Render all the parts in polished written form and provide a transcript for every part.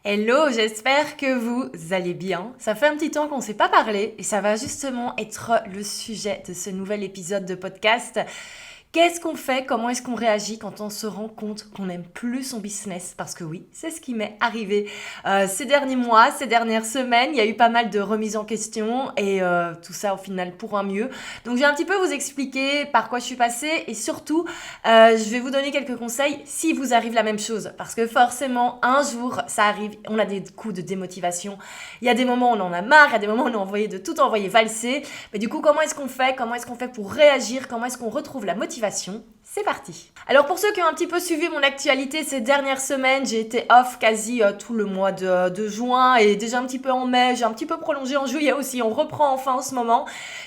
Hello, j'espère que vous allez bien. Ça fait un petit temps qu'on ne s'est pas parlé et ça va justement être le sujet de ce nouvel épisode de podcast. Qu'est-ce qu'on fait? Comment est-ce qu'on réagit quand on se rend compte qu'on n'aime plus son business? Parce que oui, c'est ce qui m'est arrivé ces derniers mois, ces dernières semaines. Il y a eu pas mal de remises en question et tout ça au final pour un mieux. Donc je vais un petit peu vous expliquer par quoi je suis passée et surtout je vais vous donner quelques conseils si vous arrive la même chose. Parce que forcément un jour ça arrive, on a des coups de démotivation. Il y a des moments où on en a marre, il y a des moments où on a envoyé de tout envoyer valser. Mais du coup comment est-ce qu'on fait? Comment est-ce qu'on fait pour réagir? Comment est-ce qu'on retrouve la motivation? C'est parti. Alors pour ceux qui ont un petit peu suivi mon actualité ces dernières semaines, j'ai été off quasi tout le mois de juin et déjà un petit peu en mai, j'ai un petit peu prolongé en juillet aussi, on reprend enfin en ce moment.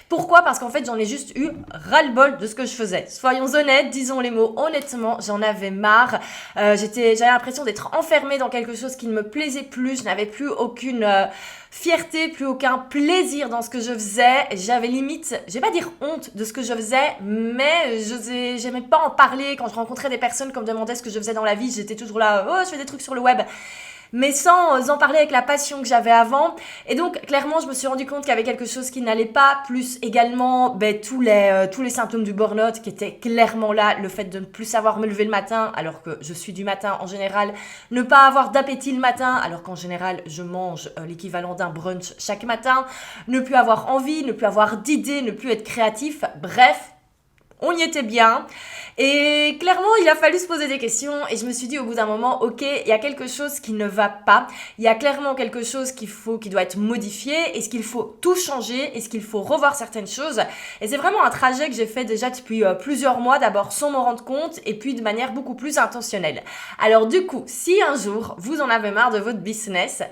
Pourquoi? Parce qu'en fait j'en ai juste eu ras-le-bol de ce que je faisais. Soyons honnêtes, disons les mots honnêtement, j'en avais marre. J'avais l'impression d'être enfermée dans quelque chose qui ne me plaisait plus, je n'avais plus aucune fierté, plus aucun plaisir dans ce que je faisais. J'avais limite, je vais pas dire honte de ce que je faisais, mais j'aimais pas en parler. Quand je rencontrais des personnes qui me demandaient ce que je faisais dans la vie, j'étais toujours là, oh, je fais des trucs sur le web, mais sans en parler avec la passion que j'avais avant. Et donc, clairement, je me suis rendu compte qu'il y avait quelque chose qui n'allait pas, plus également tous les symptômes du burn-out qui étaient clairement là, le fait de ne plus savoir me lever le matin, alors que je suis du matin en général, ne pas avoir d'appétit le matin, alors qu'en général, je mange l'équivalent d'un brunch chaque matin, ne plus avoir envie, ne plus avoir d'idées, ne plus être créatif, bref, on y était bien. Et clairement, il a fallu se poser des questions et je me suis dit au bout d'un moment, ok, il y a quelque chose qui ne va pas. Il y a clairement quelque chose qui doit être modifié. Est-ce qu'il faut tout changer? Est-ce qu'il faut revoir certaines choses? Et c'est vraiment un trajet que j'ai fait déjà depuis plusieurs mois, d'abord sans m'en rendre compte et puis de manière beaucoup plus intentionnelle. Alors du coup, si un jour vous en avez marre de votre business,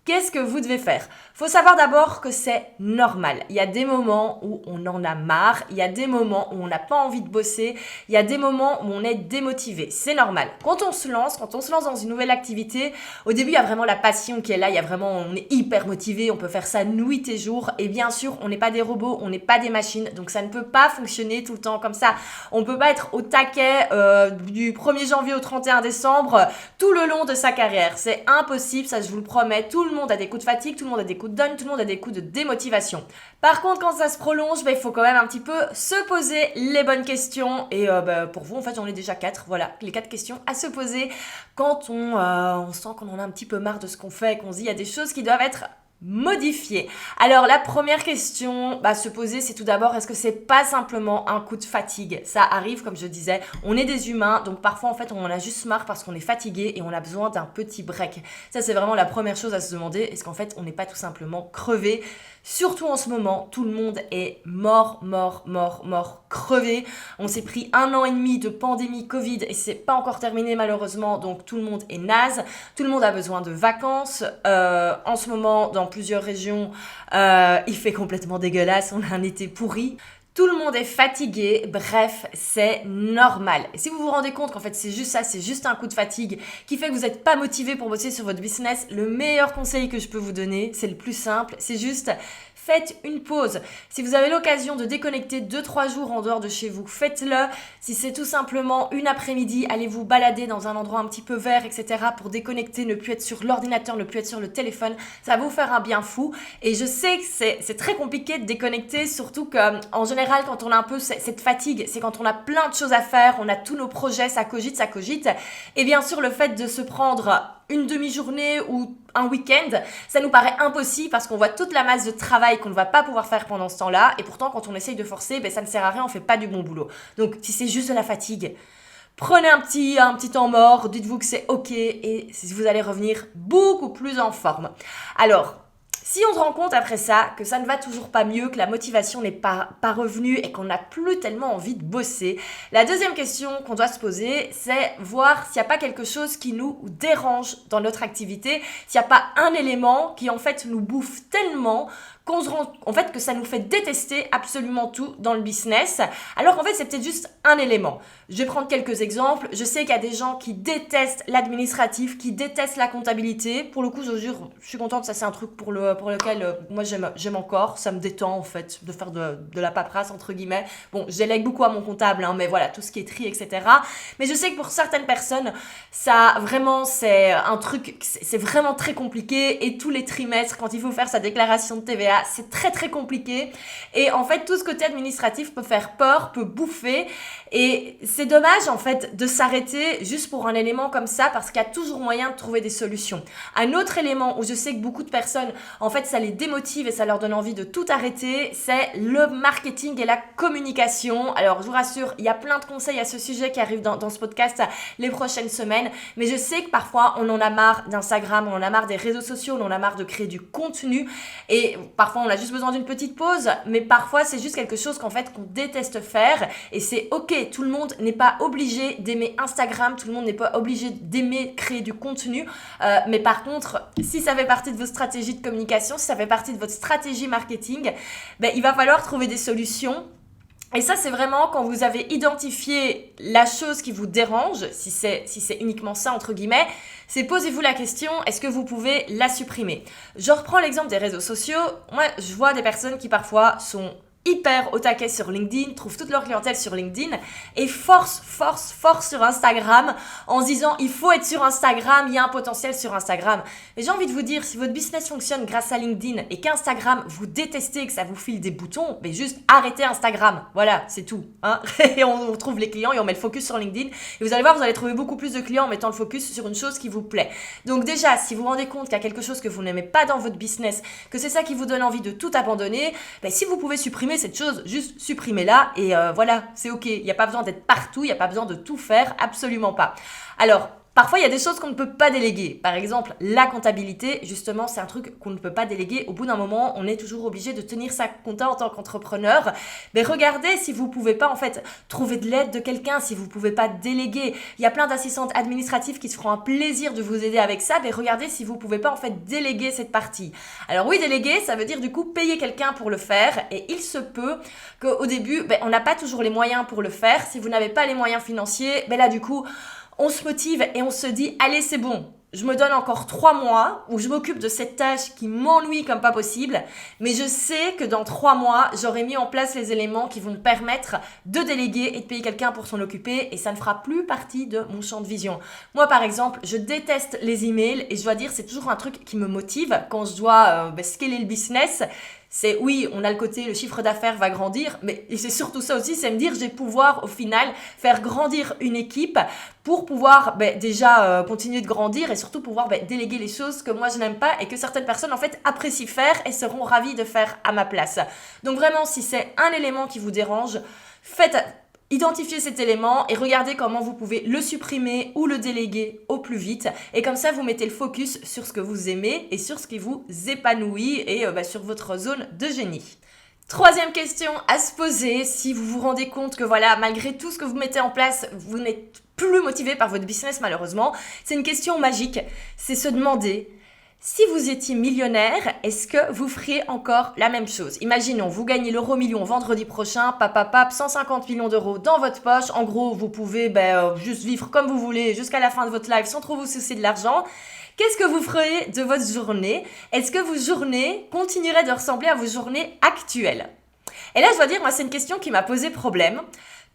qu'est-ce que vous devez faire? Faut savoir d'abord que c'est normal. Il y a des moments où on en a marre, il y a des moments où on n'a pas envie de bosser, il y a des moments où on est démotivé. C'est normal. Quand on se lance dans une nouvelle activité, au début, il y a vraiment la passion qui est là, on est hyper motivé, on peut faire ça nuit et jour. Et bien sûr, on n'est pas des robots, on n'est pas des machines, donc ça ne peut pas fonctionner tout le temps comme ça. On ne peut pas être au taquet du 1er janvier au 31 décembre tout le long de sa carrière. C'est impossible, ça je vous le promets. Tout le monde a des coups de fatigue, tout le monde a des coups de down, tout le monde a des coups de démotivation. Par contre, quand ça se prolonge, il faut quand même un petit peu se poser les bonnes questions. Et pour vous, en fait, j'en ai déjà 4. Voilà, les 4 questions à se poser quand on sent qu'on en a un petit peu marre de ce qu'on fait, qu'on se dit il y a des choses qui doivent être modifier. Alors la première question à se poser, c'est tout d'abord, est-ce que c'est pas simplement un coup de fatigue? Ça arrive, comme je disais, on est des humains, donc parfois en fait on en a juste marre parce qu'on est fatigué et on a besoin d'un petit break. Ça c'est vraiment la première chose à se demander, est-ce qu'en fait on n'est pas tout simplement crevé? Surtout en ce moment, tout le monde est mort, crevé. On s'est pris 1 an et demi de pandémie Covid et c'est pas encore terminé malheureusement, donc tout le monde est naze. Tout le monde a besoin de vacances. En ce moment, dans plusieurs régions, il fait complètement dégueulasse. On a un été pourri. Tout le monde est fatigué, bref, c'est normal. Et si vous vous rendez compte qu'en fait c'est juste ça, c'est juste un coup de fatigue qui fait que vous n'êtes pas motivé pour bosser sur votre business, le meilleur conseil que je peux vous donner, c'est le plus simple, c'est juste faites une pause. Si vous avez l'occasion de déconnecter 2-3 jours en dehors de chez vous, faites-le. Si c'est tout simplement une après-midi, allez vous balader dans un endroit un petit peu vert, etc. pour déconnecter, ne plus être sur l'ordinateur, ne plus être sur le téléphone, ça va vous faire un bien fou. Et je sais que c'est très compliqué de déconnecter, surtout qu'en général, quand on a un peu cette fatigue, c'est quand on a plein de choses à faire, on a tous nos projets, ça cogite. Et bien sûr, le fait de se prendre une demi-journée ou un week-end, ça nous paraît impossible parce qu'on voit toute la masse de travail qu'on ne va pas pouvoir faire pendant ce temps-là. Et pourtant, quand on essaye de forcer, ça ne sert à rien, on fait pas du bon boulot. Donc, si c'est juste de la fatigue, prenez un petit temps mort, dites-vous que c'est ok et vous allez revenir beaucoup plus en forme. Alors, si on se rend compte après ça que ça ne va toujours pas mieux, que la motivation n'est pas revenue et qu'on n'a plus tellement envie de bosser, la deuxième question qu'on doit se poser, c'est voir s'il n'y a pas quelque chose qui nous dérange dans notre activité, s'il n'y a pas un élément qui en fait nous bouffe tellement qu'on se rend en fait que ça nous fait détester absolument tout dans le business, alors qu'en fait c'est peut-être juste un élément. Je vais prendre quelques exemples. Je sais qu'il y a des gens qui détestent l'administratif, qui détestent la comptabilité. Pour le coup, je jure, je suis contente, ça c'est un truc pour lequel moi j'aime encore, ça me détend en fait de faire de la paperasse entre guillemets. Bon, je délègue beaucoup à mon comptable, mais voilà, tout ce qui est tri, etc. Mais je sais que pour certaines personnes, ça vraiment c'est un truc, c'est vraiment très compliqué et tous les trimestres, quand il faut faire sa déclaration de TVA, c'est très très compliqué. Et en fait, tout ce côté administratif peut faire peur, peut bouffer. Et c'est dommage en fait de s'arrêter juste pour un élément comme ça parce qu'il y a toujours moyen de trouver des solutions. Un autre élément où je sais que beaucoup de personnes, en fait, ça les démotive et ça leur donne envie de tout arrêter, c'est le marketing et la communication. Alors, je vous rassure, il y a plein de conseils à ce sujet qui arrivent dans ce podcast les prochaines semaines. Mais je sais que parfois, on en a marre d'Instagram, on en a marre des réseaux sociaux, on en a marre de créer du contenu. Et parfois, on a juste besoin d'une petite pause. Mais parfois, c'est juste quelque chose qu'on déteste faire. Et c'est OK. Tout le monde n'est pas obligé d'aimer Instagram, tout le monde n'est pas obligé d'aimer créer du contenu, mais par contre, si ça fait partie de vos stratégies de communication, si ça fait partie de votre stratégie marketing, il va falloir trouver des solutions. Et ça, c'est vraiment quand vous avez identifié la chose qui vous dérange, si c'est uniquement ça, entre guillemets, c'est posez-vous la question, est-ce que vous pouvez la supprimer? Je reprends l'exemple des réseaux sociaux. Moi, je vois des personnes qui parfois sont hyper au taquet sur LinkedIn, trouvent toute leur clientèle sur LinkedIn et force sur Instagram en se disant il faut être sur Instagram, il y a un potentiel sur Instagram. Mais j'ai envie de vous dire, si votre business fonctionne grâce à LinkedIn et qu'Instagram vous détestez et que ça vous file des boutons, mais juste arrêtez Instagram. Voilà, c'est tout. Et on trouve les clients et on met le focus sur LinkedIn. Et vous allez voir, vous allez trouver beaucoup plus de clients en mettant le focus sur une chose qui vous plaît. Donc déjà, si vous vous rendez compte qu'il y a quelque chose que vous n'aimez pas dans votre business, que c'est ça qui vous donne envie de tout abandonner, si vous pouvez supprimer cette chose, juste supprimez-la et voilà, c'est OK. Il n'y a pas besoin d'être partout, il n'y a pas besoin de tout faire, absolument pas. Alors, parfois, il y a des choses qu'on ne peut pas déléguer. Par exemple, la comptabilité, justement, c'est un truc qu'on ne peut pas déléguer. Au bout d'un moment, on est toujours obligé de tenir sa compta en tant qu'entrepreneur. Mais regardez si vous ne pouvez pas, en fait, trouver de l'aide de quelqu'un, si vous ne pouvez pas déléguer. Il y a plein d'assistantes administratives qui se feront un plaisir de vous aider avec ça. Mais regardez si vous ne pouvez pas, en fait, déléguer cette partie. Alors oui, déléguer, ça veut dire du coup payer quelqu'un pour le faire. Et il se peut qu'au début, on n'a pas toujours les moyens pour le faire. Si vous n'avez pas les moyens financiers, là, du coup, on se motive et on se dit, allez, c'est bon, je me donne encore 3 mois où je m'occupe de cette tâche qui m'ennuie comme pas possible, mais je sais que dans 3 mois, j'aurai mis en place les éléments qui vont me permettre de déléguer et de payer quelqu'un pour s'en occuper et ça ne fera plus partie de mon champ de vision. Moi, par exemple, je déteste les emails et je dois dire, c'est toujours un truc qui me motive quand je dois scaler le business. C'est oui, on a le côté, le chiffre d'affaires va grandir, mais c'est surtout ça aussi, c'est me dire, je vais pouvoir au final faire grandir une équipe pour pouvoir déjà continuer de grandir et surtout pouvoir déléguer les choses que moi je n'aime pas et que certaines personnes en fait apprécient faire et seront ravies de faire à ma place. Donc vraiment, si c'est un élément qui vous dérange, identifiez cet élément et regardez comment vous pouvez le supprimer ou le déléguer au plus vite. Et comme ça, vous mettez le focus sur ce que vous aimez et sur ce qui vous épanouit et sur votre zone de génie. Troisième question à se poser, si vous vous rendez compte que voilà, malgré tout ce que vous mettez en place, vous n'êtes plus motivé par votre business malheureusement, c'est une question magique, c'est se demander: si vous étiez millionnaire, est-ce que vous feriez encore la même chose? Imaginons, vous gagnez l'euro million vendredi prochain, 150 millions d'euros dans votre poche. En gros, vous pouvez juste vivre comme vous voulez jusqu'à la fin de votre life sans trop vous soucier de l'argent. Qu'est-ce que vous feriez de votre journée? Est-ce que vos journées continueraient de ressembler à vos journées actuelles? Et là, je dois dire, moi, c'est une question qui m'a posé problème.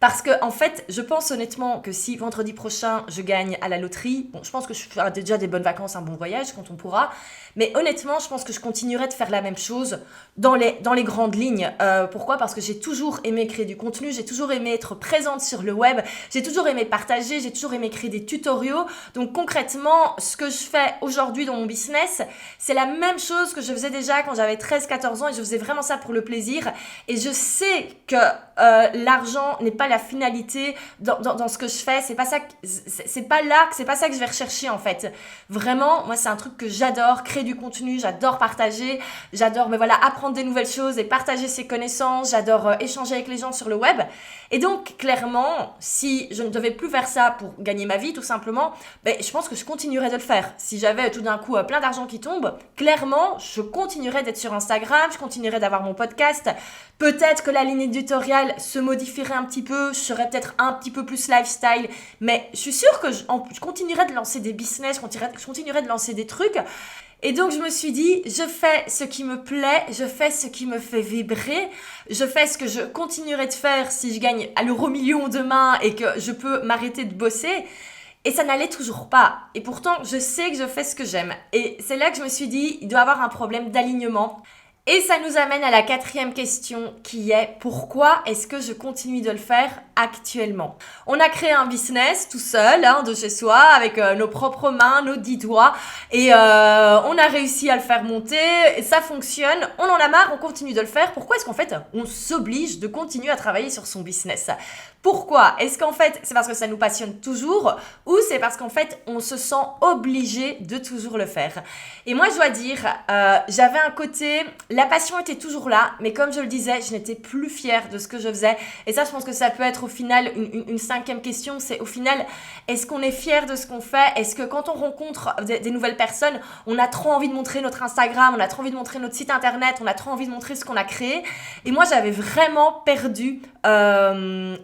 Parce que, en fait, je pense honnêtement que si vendredi prochain, je gagne à la loterie, je pense que je ferai déjà des bonnes vacances, un bon voyage quand on pourra. Mais honnêtement, je pense que je continuerai de faire la même chose dans les grandes lignes. Pourquoi? Parce que j'ai toujours aimé créer du contenu, j'ai toujours aimé être présente sur le web, j'ai toujours aimé partager, j'ai toujours aimé créer des tutoriaux. Donc concrètement, ce que je fais aujourd'hui dans mon business, c'est la même chose que je faisais déjà quand j'avais 13-14 ans et je faisais vraiment ça pour le plaisir. Et je sais que l'argent n'est pas la finalité dans ce que je fais. C'est pas ça, c'est pas ça que je vais rechercher en fait. Vraiment, moi c'est un truc que j'adore, créer du contenu, j'adore partager, j'adore apprendre des nouvelles choses et partager ses connaissances, j'adore échanger avec les gens sur le web. Et donc clairement, si je ne devais plus faire ça pour gagner ma vie tout simplement, je pense que je continuerais de le faire. Si j'avais tout d'un coup plein d'argent qui tombe, clairement, je continuerais d'être sur Instagram, je continuerais d'avoir mon podcast. Peut-être que la ligne éditoriale se modifierait un petit peu, je serais peut-être un petit peu plus lifestyle, mais je suis sûre que je continuerais de lancer des business, je continuerai de lancer des trucs. Et donc je me suis dit, je fais ce qui me plaît, je fais ce qui me fait vibrer, je fais ce que je continuerai de faire si je gagne à l'euro million demain et que je peux m'arrêter de bosser. Et ça n'allait toujours pas. Et pourtant, je sais que je fais ce que j'aime. Et c'est là que je me suis dit, il doit y avoir un problème d'alignement. Et ça nous amène à la 4e question qui est pourquoi est-ce que je continue de le faire actuellement? On a créé un business tout seul, de chez soi, avec nos propres mains, nos 10 doigts et on a réussi à le faire monter, et ça fonctionne, on en a marre, on continue de le faire. Pourquoi est-ce qu'en fait on s'oblige de continuer à travailler sur son business? Pourquoi? Est-ce qu'en fait c'est parce que ça nous passionne toujours ou c'est parce qu'en fait on se sent obligé de toujours le faire? Et moi je dois dire, j'avais un côté, la passion était toujours là, mais comme je le disais, je n'étais plus fière de ce que je faisais. Et ça je pense que ça peut être au final une 5e question, c'est au final, est-ce qu'on est fier de ce qu'on fait? Est-ce que quand on rencontre des nouvelles personnes, on a trop envie de montrer notre Instagram, on a trop envie de montrer notre site internet, on a trop envie de montrer ce qu'on a créé? Et moi j'avais vraiment perdu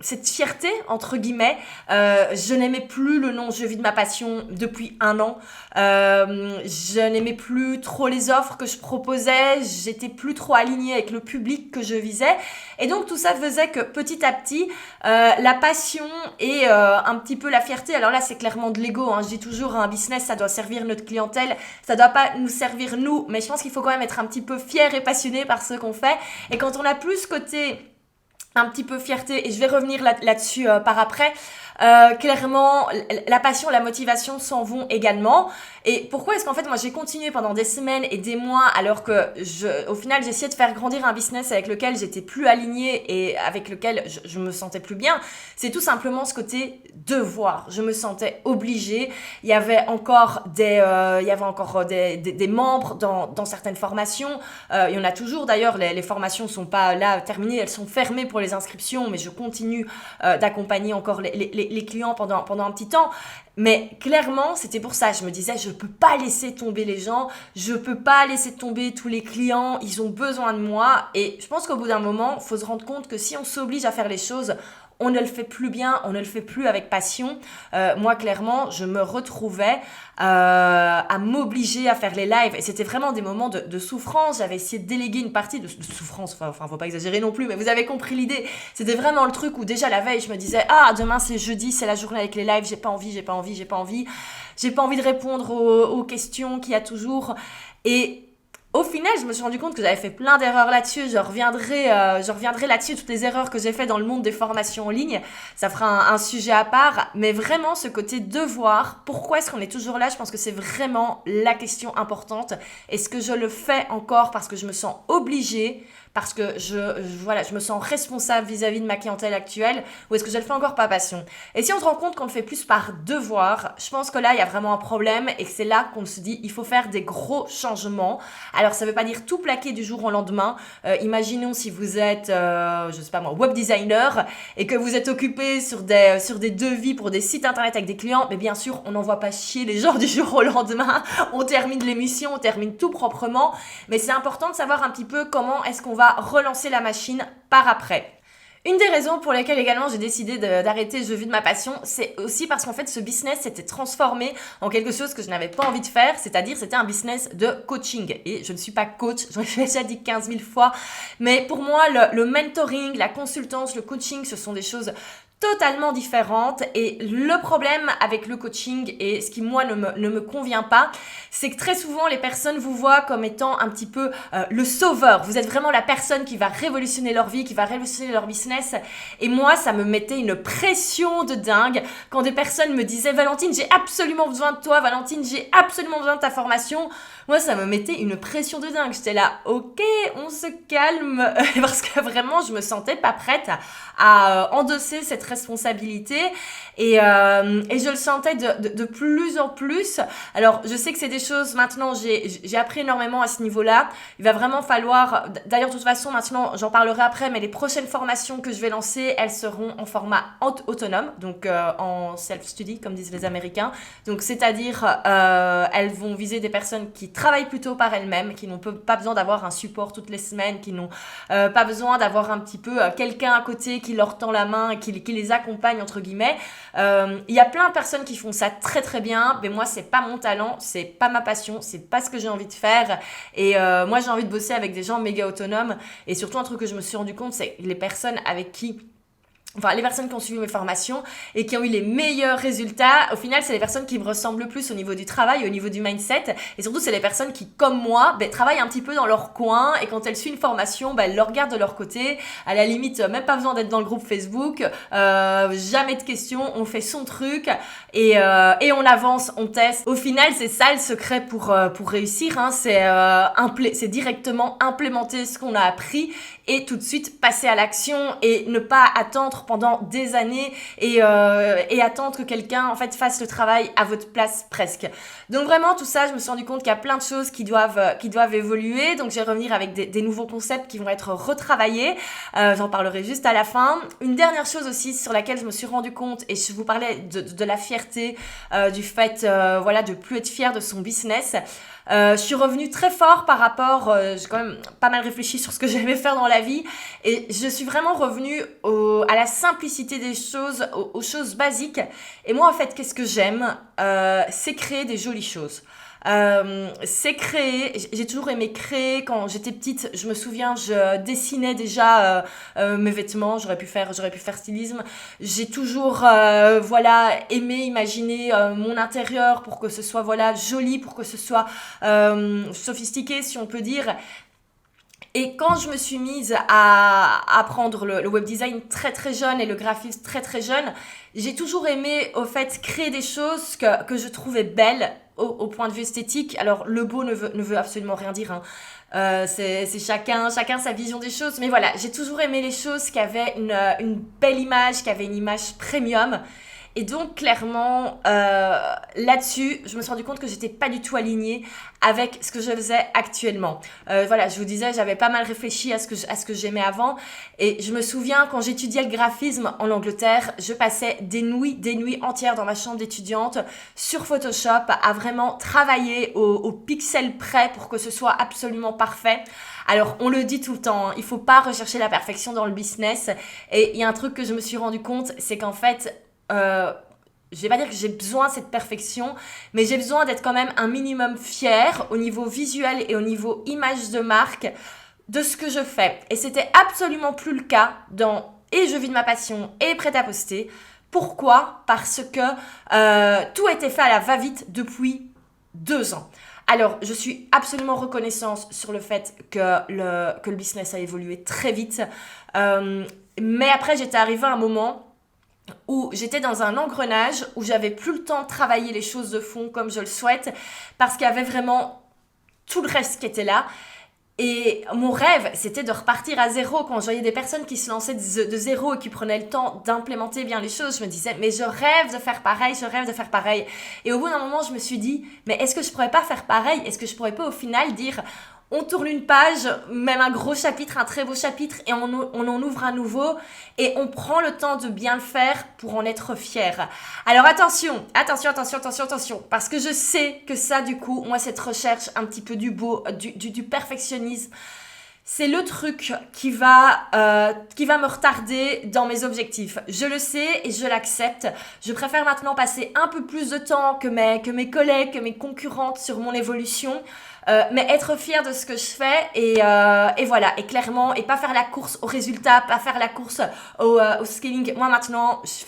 cette fierté entre guillemets. Je n'aimais plus le nom Je vis de ma passion depuis 1 an. Je n'aimais plus trop les offres que je proposais, j'étais plus trop alignée avec le public que je visais, et donc tout ça faisait que petit à petit la passion et un petit peu la fierté, alors là c'est clairement de l'ego, je dis toujours un business ça doit servir notre clientèle, ça doit pas nous servir nous, mais je pense qu'il faut quand même être un petit peu fier et passionné par ce qu'on fait. Et quand on a plus ce côté un petit peu fierté, et je vais revenir là-dessus par après, clairement la passion, la motivation s'en vont également. Et pourquoi est-ce qu'en fait moi j'ai continué pendant des semaines et des mois alors que au final j'ai essayé de faire grandir un business avec lequel j'étais plus alignée et avec lequel je me sentais plus bien? C'est tout simplement ce côté devoir. Je me sentais obligée. Il y avait encore des membres dans certaines formations. Il y en a toujours d'ailleurs. Les formations sont pas là terminées, elles sont fermées pour les inscriptions, mais je continue d'accompagner encore les clients pendant un petit temps. Mais clairement, c'était pour ça. Je me disais, je peux pas laisser tomber les gens, je peux pas laisser tomber tous les clients, ils ont besoin de moi. Et je pense qu'au bout d'un moment, il faut se rendre compte que si on s'oblige à faire les choses, on ne le fait plus bien, on ne le fait plus avec passion. Moi, clairement, je me retrouvais à m'obliger à faire les lives. Et c'était vraiment des moments de souffrance. J'avais essayé de déléguer une partie de souffrance. Enfin, faut pas exagérer non plus, mais vous avez compris l'idée. C'était vraiment le truc où déjà la veille, je me disais, demain c'est jeudi, c'est la journée avec les lives, j'ai pas envie de répondre aux questions qu'il y a toujours. Et au final, je me suis rendu compte que j'avais fait plein d'erreurs là-dessus. Je reviendrai là-dessus, toutes les erreurs que j'ai fait dans le monde des formations en ligne. Ça fera un sujet à part. Mais vraiment, ce côté devoir, pourquoi est-ce qu'on est toujours là? Je pense que c'est vraiment la question importante. Est-ce que je le fais encore parce que je me sens obligée, parce que je me sens responsable vis-à-vis de ma clientèle actuelle, ou est-ce que je le fais encore par passion? Et si on se rend compte qu'on le fait plus par devoir, je pense que là, il y a vraiment un problème et que c'est là qu'on se dit, il faut faire des gros changements. Alors, ça veut pas dire tout plaquer du jour au lendemain. Imaginons si vous êtes, web designer et que vous êtes occupé sur des devis pour des sites internet avec des clients, mais bien sûr, on n'envoie pas chier les gens du jour au lendemain. On termine l'émission, on termine tout proprement. Mais c'est important de savoir un petit peu comment est-ce qu'on va relancer la machine par après. Une des raisons pour lesquelles également j'ai décidé d'arrêter Je vis de ma passion, c'est aussi parce qu'en fait ce business s'était transformé en quelque chose que je n'avais pas envie de faire, c'est-à-dire c'était un business de coaching. Et je ne suis pas coach, j'en ai déjà dit 15 000 fois, mais pour moi le mentoring, la consultance, le coaching, ce sont des choses totalement différentes. Et le problème avec le coaching et ce qui moi ne me convient pas, c'est que très souvent les personnes vous voient comme étant un petit peu le sauveur. Vous êtes vraiment la personne qui va révolutionner leur vie, qui va révolutionner leur business. Et moi, ça me mettait une pression de dingue quand des personnes me disaient « Valentine, j'ai absolument besoin de toi. Valentine, j'ai absolument besoin de ta formation. » Moi, ça me mettait une pression de dingue. J'étais là « Ok, on se calme. » Parce que vraiment, je me sentais pas prête à endosser cette responsabilité. Et je le sentais de plus en plus. Alors, je sais que c'est des choses, maintenant, j'ai appris énormément à ce niveau-là. Il va vraiment falloir, d'ailleurs, de toute façon, maintenant, j'en parlerai après, mais les prochaines formations que je vais lancer, elles seront en format autonome, donc en self-study, comme disent les Américains. Donc, c'est-à-dire, elles vont viser des personnes qui travaillent plutôt par elles-mêmes, qui n'ont pas besoin d'avoir un support toutes les semaines, qui n'ont pas besoin d'avoir un petit peu quelqu'un à côté qui leur tend la main, qui les accompagne, entre guillemets. Il y a plein de personnes qui font ça très très bien, mais moi c'est pas mon talent, c'est pas ma passion, c'est pas ce que j'ai envie de faire. Et moi j'ai envie de bosser avec des gens méga autonomes. Et surtout un truc que je me suis rendu compte, c'est les personnes avec qui les personnes qui ont suivi mes formations et qui ont eu les meilleurs résultats, au final, c'est les personnes qui me ressemblent le plus au niveau du travail, au niveau du mindset. Et surtout, c'est les personnes qui, comme moi, travaillent un petit peu dans leur coin. Et quand elles suivent une formation, elles le regardent de leur côté. À la limite, même pas besoin d'être dans le groupe Facebook. Jamais de questions. On fait son truc et on avance, on teste. Au final, c'est ça le secret pour réussir. Hein. C'est directement implémenter ce qu'on a appris et tout de suite passer à l'action et ne pas attendre pendant des années et attendre que quelqu'un en fait fasse le travail à votre place presque. Donc vraiment tout ça, je me suis rendu compte qu'il y a plein de choses qui doivent évoluer. Donc je vais revenir avec des nouveaux concepts qui vont être retravaillés. J'en parlerai juste à la fin. Une dernière chose aussi sur laquelle je me suis rendu compte, et je vous parlais de la fierté, du fait de plus être fier de son business. Je suis revenue très fort par rapport, j'ai quand même pas mal réfléchi sur ce que j'aimais faire dans la vie et je suis vraiment revenue à la simplicité des choses, aux choses basiques. Et moi en fait, qu'est-ce que j'aime, c'est créer des jolies choses. C'est créer, j'ai toujours aimé créer. Quand j'étais petite, je me souviens, je dessinais déjà mes vêtements, j'aurais pu faire stylisme. J'ai toujours aimé imaginer mon intérieur pour que ce soit joli, pour que ce soit sophistiqué si on peut dire. Et quand je me suis mise à apprendre le web design très très jeune et le graphisme très très jeune, j'ai toujours aimé au fait créer des choses que je trouvais belles au point de vue esthétique. Alors le beau ne veut absolument rien dire, hein. C'est chacun sa vision des choses. Mais voilà, j'ai toujours aimé les choses qui avaient une belle image, qui avaient une image premium. Et donc, clairement, là-dessus, je me suis rendu compte que j'étais pas du tout alignée avec ce que je faisais actuellement. Je vous disais, j'avais pas mal réfléchi à ce que j'aimais avant. Et je me souviens, quand j'étudiais le graphisme en Angleterre, je passais des nuits entières dans ma chambre d'étudiante sur Photoshop à vraiment travailler au pixel près pour que ce soit absolument parfait. Alors, on le dit tout le temps, hein, il faut pas rechercher la perfection dans le business. Et il y a un truc que je me suis rendu compte, c'est qu'en fait, je vais pas dire que j'ai besoin de cette perfection, mais j'ai besoin d'être quand même un minimum fière au niveau visuel et au niveau image de marque de ce que je fais. Et c'était absolument plus le cas dans et je vis de ma passion et prête à poster. Pourquoi ? Parce que tout a été fait à la va-vite depuis 2 ans. Alors, je suis absolument reconnaissante sur le fait que le business a évolué très vite. Mais après, j'étais arrivée à un moment où j'étais dans un engrenage où j'avais plus le temps de travailler les choses de fond comme je le souhaite parce qu'il y avait vraiment tout le reste qui était là. Et mon rêve, c'était de repartir à zéro. Quand je voyais des personnes qui se lançaient de zéro et qui prenaient le temps d'implémenter bien les choses, je me disais, mais je rêve de faire pareil, je rêve de faire pareil. Et au bout d'un moment, je me suis dit, mais est-ce que je pourrais pas faire pareil ? Est-ce que je pourrais pas au final dire, on tourne une page, même un gros chapitre, un très beau chapitre, et on en ouvre un nouveau, et on prend le temps de bien le faire pour en être fier. Alors attention, parce que je sais que ça, du coup, moi, cette recherche un petit peu du beau, du perfectionnisme, c'est le truc qui va me retarder dans mes objectifs. Je le sais et je l'accepte. Je préfère maintenant passer un peu plus de temps que mes collègues, que mes concurrentes sur mon évolution. Mais être fière de ce que je fais et voilà, et clairement, et pas faire la course au résultat, pas faire la course au scaling. Moi maintenant, je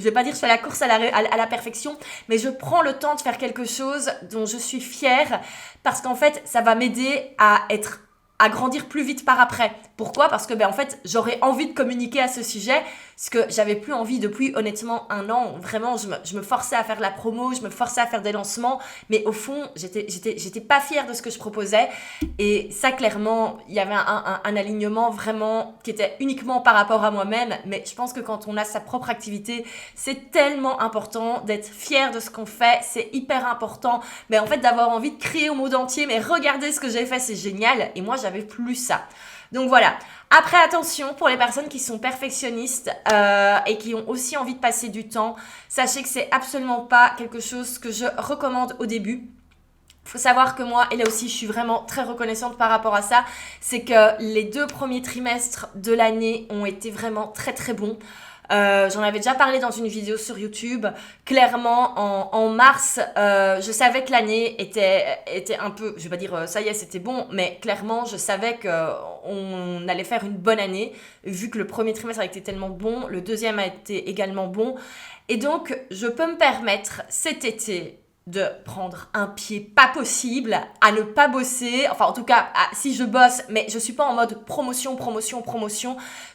vais pas dire que je fais la course à la perfection, mais je prends le temps de faire quelque chose dont je suis fière parce qu'en fait, ça va m'aider à grandir plus vite par après. Pourquoi ? Parce que en fait, j'aurais envie de communiquer à ce sujet, ce que j'avais plus envie depuis honnêtement 1 an. Vraiment, je me forçais à faire de la promo, je me forçais à faire des lancements, mais au fond, j'étais pas fière de ce que je proposais. Et ça, clairement, il y avait un alignement vraiment qui était uniquement par rapport à moi-même. Mais je pense que quand on a sa propre activité, c'est tellement important d'être fier de ce qu'on fait. C'est hyper important. Mais en fait, d'avoir envie de crier au monde entier, mais regardez ce que j'ai fait, c'est génial. Et moi, j'avais plus ça. Donc voilà. Après, attention, pour les personnes qui sont perfectionnistes et qui ont aussi envie de passer du temps, sachez que c'est absolument pas quelque chose que je recommande au début. Il faut savoir que moi, et là aussi je suis vraiment très reconnaissante par rapport à ça, c'est que les 2 premiers trimestres de l'année ont été vraiment très très bons. J'en avais déjà parlé dans une vidéo sur YouTube. Clairement, en mars, je savais que l'année était un peu, je vais pas dire ça y est, c'était bon, mais clairement, je savais qu'on allait faire une bonne année, vu que le premier trimestre a été tellement bon, le deuxième a été également bon. Et donc, je peux me permettre cet été de prendre un pied pas possible à ne pas bosser, enfin en tout cas si je bosse, mais je suis pas en mode promotion,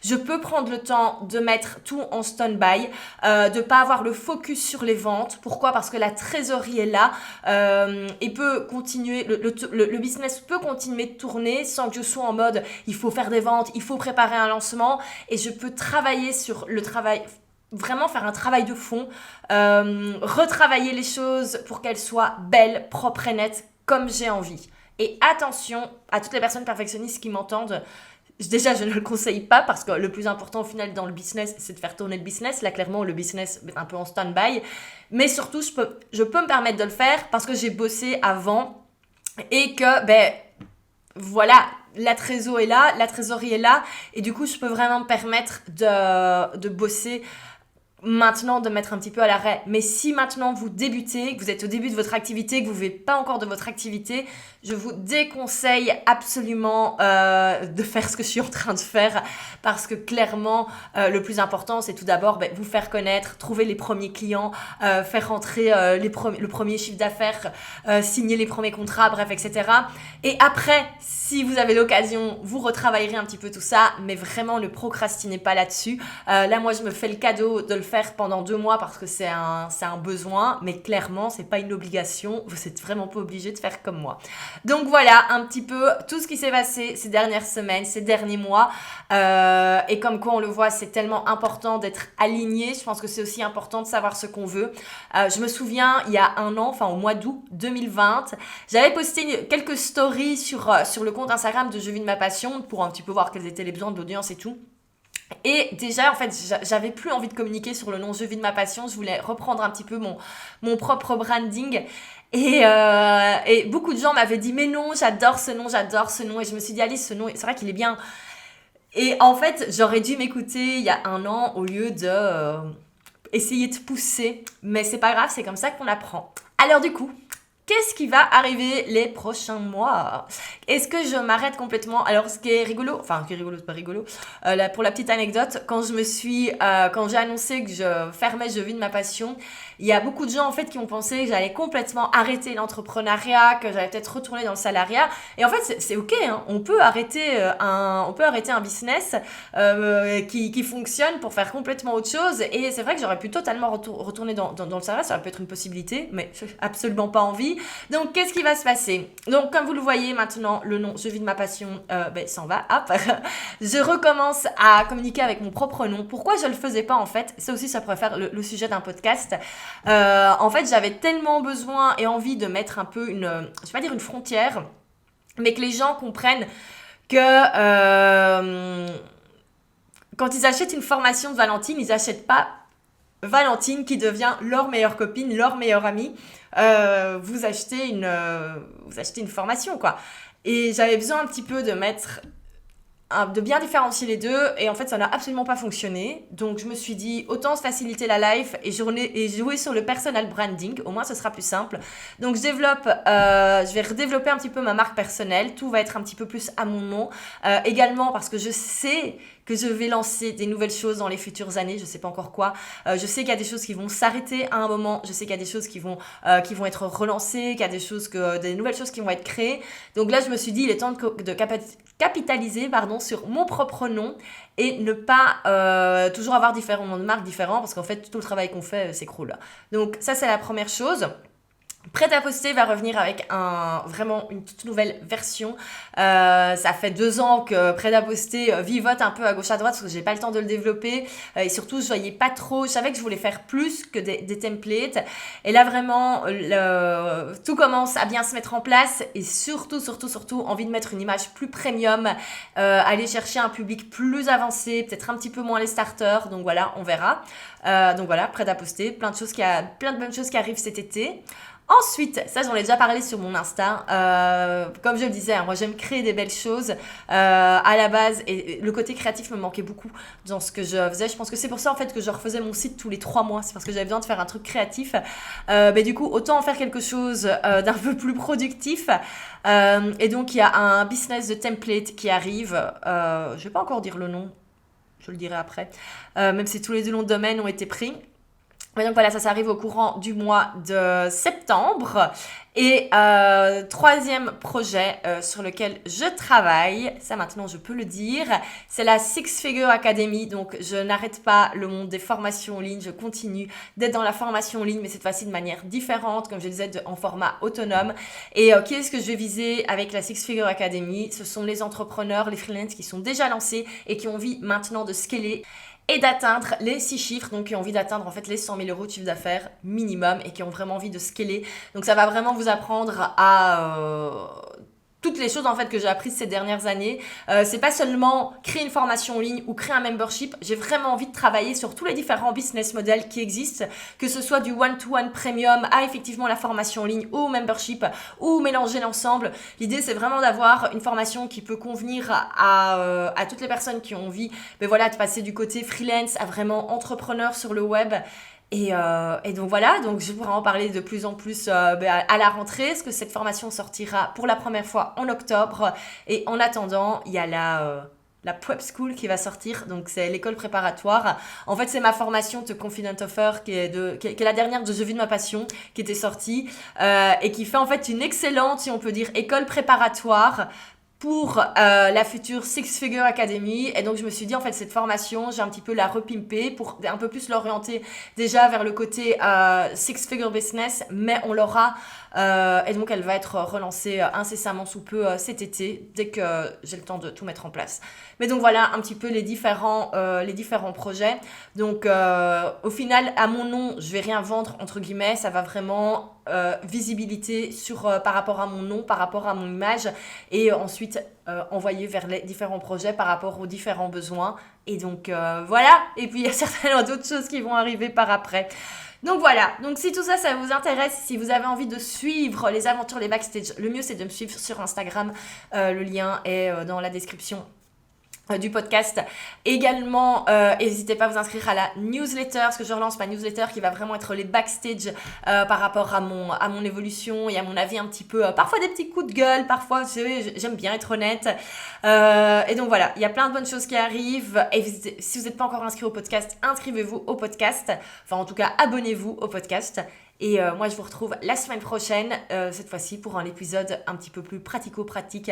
je peux prendre le temps de mettre tout en stand-by, de pas avoir le focus sur les ventes. Pourquoi ? Parce que la trésorerie est là et peut continuer, le business peut continuer de tourner sans que je sois en mode il faut faire des ventes, il faut préparer un lancement, et je peux travailler sur le travail, vraiment faire un travail de fond, retravailler les choses pour qu'elles soient belles, propres et nettes, comme j'ai envie. Et attention à toutes les personnes perfectionnistes qui m'entendent, déjà je ne le conseille pas parce que le plus important au final dans le business, c'est de faire tourner le business. Là clairement le business est un peu en stand-by, mais surtout je peux me permettre de le faire parce que j'ai bossé avant et que voilà, la trésorerie est là, et du coup je peux vraiment me permettre de bosser maintenant, de mettre un petit peu à l'arrêt. Mais si maintenant vous débutez, que vous êtes au début de votre activité, que vous ne vivez pas encore de votre activité, je vous déconseille absolument de faire ce que je suis en train de faire, parce que clairement, le plus important, c'est tout d'abord vous faire connaître, trouver les premiers clients, faire rentrer le premier chiffre d'affaires, signer les premiers contrats, bref, etc. Et après, si vous avez l'occasion, vous retravaillerez un petit peu tout ça, mais vraiment ne procrastinez pas là-dessus. Là, moi, je me fais le cadeau de le faire pendant 2 mois parce que c'est un besoin, mais clairement, c'est pas une obligation. Vous n'êtes vraiment pas obligé de faire comme moi. Donc voilà, un petit peu tout ce qui s'est passé ces dernières semaines, ces derniers mois. Et comme quoi, on le voit, c'est tellement important d'être aligné. Je pense que c'est aussi important de savoir ce qu'on veut. Je me souviens, il y a 1 an, enfin au mois d'août 2020, j'avais posté quelques stories sur le compte Instagram de Je vis de ma passion pour un petit peu voir quels étaient les besoins de l'audience et tout. Et déjà, en fait, j'avais plus envie de communiquer sur le nom Je vis de ma passion. Je voulais reprendre un petit peu mon propre branding. Et beaucoup de gens m'avaient dit « Mais non, j'adore ce nom. » Et je me suis dit « Allez, ce nom, c'est vrai qu'il est bien. » Et en fait, j'aurais dû m'écouter il y a 1 an au lieu de essayer de pousser. Mais c'est pas grave, c'est comme ça qu'on apprend. Alors du coup, qu'est-ce qui va arriver les prochains mois ? Est-ce que je m'arrête complètement ? Alors, ce qui est rigolo, c'est pas rigolo. Pour la petite anecdote, quand j'ai annoncé que je fermais Je vis de ma passion, il y a beaucoup de gens en fait qui ont pensé que j'allais complètement arrêter l'entrepreneuriat, que j'allais peut-être retourner dans le salariat. Et en fait, c'est ok, hein. On peut arrêter un business qui fonctionne pour faire complètement autre chose. Et c'est vrai que j'aurais pu totalement retourner dans le salariat, ça aurait pu être une possibilité, mais j'ai absolument pas envie. Donc, qu'est-ce qui va se passer ? Donc, comme vous le voyez maintenant, le nom Je vis de ma passion s'en va. Hop. Je recommence à communiquer avec mon propre nom. Pourquoi je le faisais pas en fait ? Ça aussi, ça pourrait faire le sujet d'un podcast. En fait, j'avais tellement besoin et envie de mettre un peu je vais pas dire une frontière, mais que les gens comprennent que quand ils achètent une formation de Valentine, ils n'achètent pas Valentine qui devient leur meilleure copine, leur meilleure amie. Vous achetez une formation, quoi. Et j'avais besoin un petit peu de mettre de bien différencier les deux et en fait ça n'a absolument pas fonctionné. Donc je me suis dit autant se faciliter la life et jouer sur le personal branding, au moins ce sera plus simple. Donc je vais redévelopper un petit peu ma marque personnelle, tout va être un petit peu plus à mon nom. Également parce que je sais que je vais lancer des nouvelles choses dans les futures années, je sais pas encore quoi. Je sais qu'il y a des choses qui vont s'arrêter à un moment, je sais qu'il y a des choses qui vont être relancées, qu'il y a des nouvelles choses qui vont être créées. Donc là, je me suis dit, il est temps de capitaliser sur mon propre nom et ne pas toujours avoir différents noms de marques différents parce qu'en fait, tout le travail qu'on fait s'écroule. Donc ça, c'est la première chose. Prêt à poster va revenir avec vraiment une toute nouvelle version. Ça fait 2 ans que Prêt à poster vivote un peu à gauche à droite parce que j'ai pas le temps de le développer et surtout je voyais pas trop. Je savais que je voulais faire plus que des templates et là vraiment tout commence à bien se mettre en place et surtout envie de mettre une image plus premium, aller chercher un public plus avancé, peut-être un petit peu moins les starters. Donc voilà, on verra. Donc voilà, Prêt à poster, plein de bonnes choses qui arrivent cet été. Ensuite, ça j'en ai déjà parlé sur mon Insta, comme je le disais, moi j'aime créer des belles choses à la base et le côté créatif me manquait beaucoup dans ce que je faisais. Je pense que c'est pour ça en fait que je refaisais mon site tous les 3 mois, c'est parce que j'avais besoin de faire un truc créatif. Mais du coup, autant en faire quelque chose d'un peu plus productif. Et donc il y a un business de template qui arrive, je vais pas encore dire le nom, je le dirai après, même si tous les 2 noms de domaine ont été pris. Mais donc voilà, ça arrive au courant du mois de septembre. Et 3e projet sur lequel je travaille, ça maintenant je peux le dire, c'est la Six Figure Academy. Donc je n'arrête pas le monde des formations en ligne, je continue d'être dans la formation en ligne, mais cette fois-ci de manière différente, comme je disais, en format autonome. Et qui est-ce que je vais viser avec la Six Figure Academy? Ce sont les entrepreneurs, les freelances qui sont déjà lancés et qui ont envie maintenant de scaler et d'atteindre les 6 chiffres, donc qui ont envie d'atteindre en fait les 100 000 euros de chiffre d'affaires minimum et qui ont vraiment envie de scaler. Donc ça va vraiment vous apprendre à toutes les choses en fait que j'ai apprises ces dernières années. C'est pas seulement créer une formation en ligne ou créer un membership. J'ai vraiment envie de travailler sur tous les différents business models qui existent, que ce soit du one-to-one premium à effectivement la formation en ligne ou membership ou mélanger l'ensemble. L'idée c'est vraiment d'avoir une formation qui peut convenir à toutes les personnes qui ont envie de passer du côté freelance à vraiment entrepreneur sur le web. Et donc voilà, donc je pourrai en parler de plus en plus à la rentrée, parce que cette formation sortira pour la première fois en octobre. Et en attendant, il y a la Prep School qui va sortir, donc c'est l'école préparatoire. En fait, c'est ma formation The Confident Offer qui est la dernière de Je vis de ma passion, qui était sortie et qui fait en fait une excellente, si on peut dire, école préparatoire pour la future Six Figure Academy. Et donc je me suis dit en fait cette formation, j'ai un petit peu la repimper pour un peu plus l'orienter déjà vers le côté Six Figure Business, mais on l'aura et donc elle va être relancée incessamment sous peu cet été, dès que j'ai le temps de tout mettre en place. Mais donc voilà un petit peu les différents projets. Donc au final, à mon nom, je vais rien vendre entre guillemets, ça va vraiment visibilité par rapport à mon nom, par rapport à mon image, et ensuite envoyer vers les différents projets par rapport aux différents besoins. Et donc voilà, et puis il y a certainement d'autres choses qui vont arriver par après. Donc voilà, donc si tout ça, ça vous intéresse, si vous avez envie de suivre les aventures, les backstage, le mieux c'est de me suivre sur Instagram, le lien est dans la description du podcast. Également, n'hésitez pas à vous inscrire à la newsletter, parce que je relance ma newsletter qui va vraiment être les backstage par rapport à mon évolution et à mon avis un petit peu, parfois des petits coups de gueule, parfois j'aime bien être honnête. Et donc voilà, il y a plein de bonnes choses qui arrivent. Et si vous n'êtes pas encore inscrit au podcast, inscrivez-vous au podcast. Enfin en tout cas, abonnez-vous au podcast. Et moi, je vous retrouve la semaine prochaine, cette fois-ci pour un épisode un petit peu plus pratico-pratique,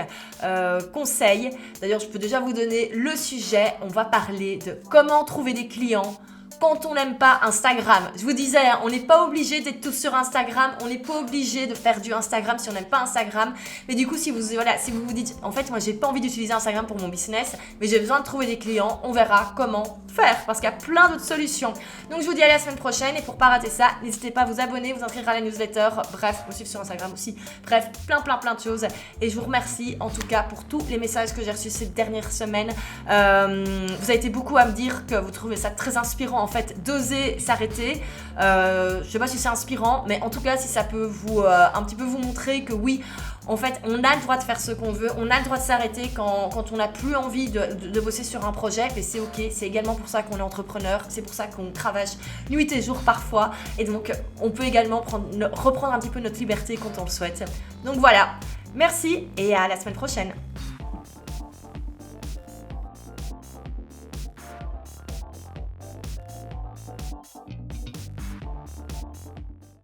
conseil. D'ailleurs, je peux déjà vous donner le sujet. On va parler de comment trouver des clients quand on n'aime pas Instagram. Je vous disais, on n'est pas obligé d'être tous sur Instagram, on n'est pas obligé de faire du Instagram si on n'aime pas Instagram. Mais du coup, si vous vous dites, en fait, moi, j'ai pas envie d'utiliser Instagram pour mon business, mais j'ai besoin de trouver des clients, on verra comment faire, parce qu'il y a plein d'autres solutions. Donc, je vous dis à la semaine prochaine, et pour pas rater ça, n'hésitez pas à vous abonner, vous inscrire à la newsletter, bref, me suivre sur Instagram aussi, bref, plein de choses. Et je vous remercie, en tout cas, pour tous les messages que j'ai reçus ces dernières semaines. Vous avez été beaucoup à me dire que vous trouvez ça très inspirant, en fait, d'oser s'arrêter. Je sais pas si c'est inspirant, mais en tout cas, si ça peut un petit peu vous montrer que oui, En fait, on a le droit de faire ce qu'on veut, on a le droit de s'arrêter quand on n'a plus envie de bosser sur un projet, mais c'est ok, c'est également pour ça qu'on est entrepreneur, c'est pour ça qu'on travaille nuit et jour parfois, et donc on peut également reprendre un petit peu notre liberté quand on le souhaite. Donc voilà, merci et à la semaine prochaine.